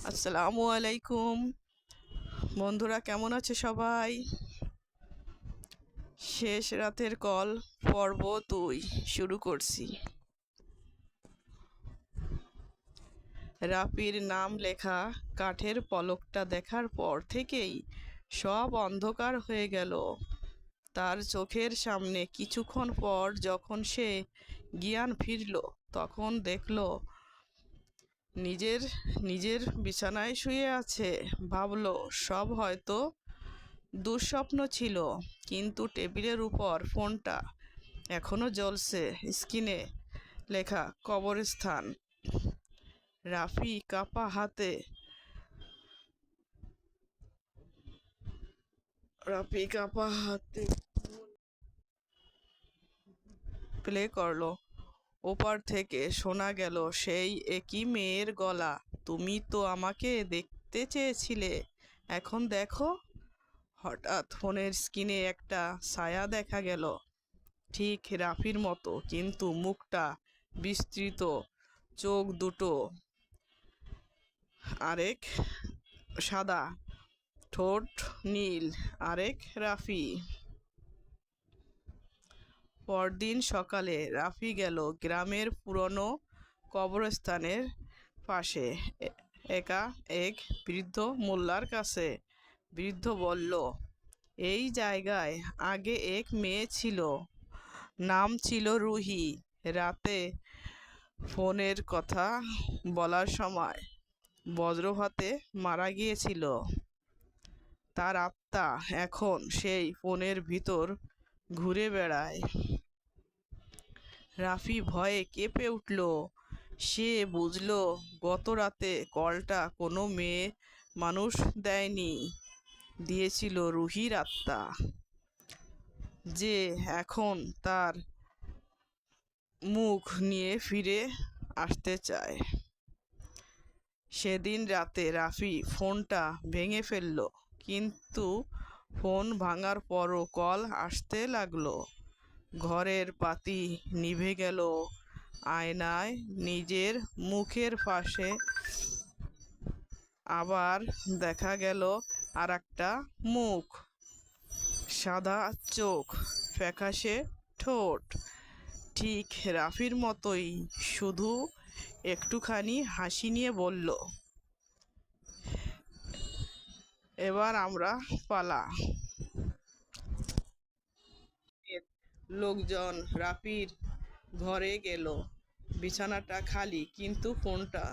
আসসালামু আলাইকুম বন্ধুরা, কেমন আছে সবাই? শেষ রাতের কল পর্ব 2 শুরু করছি। রাফির নাম লেখা কাঠের পলকটা দেখার পর থেকেই সব অন্ধকার হয়ে গেল তার চোখের সামনে। কিছুক্ষণ পর যখন সে জ্ঞান ফিরল, তখন দেখল নিজের নিজের বিছানায় শুয়ে আছে। ভাবল সব হয়তো দুঃস্বপ্ন ছিল, কিন্তু টেবিলের উপর ফোনটা এখনো জ্বলছে। স্ক্রিনে লেখা কবরস্থান। রাফি কাঁপা হাতে প্লে করলো। ওপার থেকে শোনা গেল সেই একই মেয়ের গলা। তুমি তো আমাকে দেখতে চেয়েছিলে, এখন দেখো। হঠাৎ ফোনের স্ক্রিনে একটা ছায়া দেখা গেল, ঠিক রাফির মতো, কিন্তু মুখটা বিস্তৃত, চোখ দুটো আরেক সাদা, ঠোঁট নীল। আরেক রাফি। পরদিন সকালে রাফি গেল গ্রামের পুরনো কবরস্থানের পাশে একা এক বৃদ্ধ মোল্লার কাছে। বৃদ্ধ বলল, এই জায়গায় আগে এক মেয়ে ছিল, নাম ছিল রুহি। রাতে ফোনের কথা বলার সময় বজ্রপাতে মারা গিয়েছিল। তার আত্মা এখন সেই ফোনের ভিতর ঘুরে বেড়ায়। রাফি ভয়ে কেঁপে উঠল। সে বুঝল গত রাতে কলটা কোনো মেয়ে মানুষ দেয়নি, দিয়েছিল রুহির আত্মা, যে এখন তার মুখ নিয়ে ফিরে আসতে চায়। সেদিন রাতে রাফি ফোনটা ভেঙে ফেলল, কিন্তু ফোন ভাঙার পরও কল আসতে লাগলো। ঘরের বাতি নিভে গেল। আয়নায় নিজের মুখের পাশে আবার দেখা গেল আর একটা মুখ। সাদা চোখ, ফ্যাকাশে ঠোঁট, ঠিক রাফির মতোই, শুধু একটুখানি হাসি নিয়ে বলল, এবার আমরা পালা। লোকজন রাফির ঘরে গেল। বিছানাটা খালি, কিন্তু ফোনটা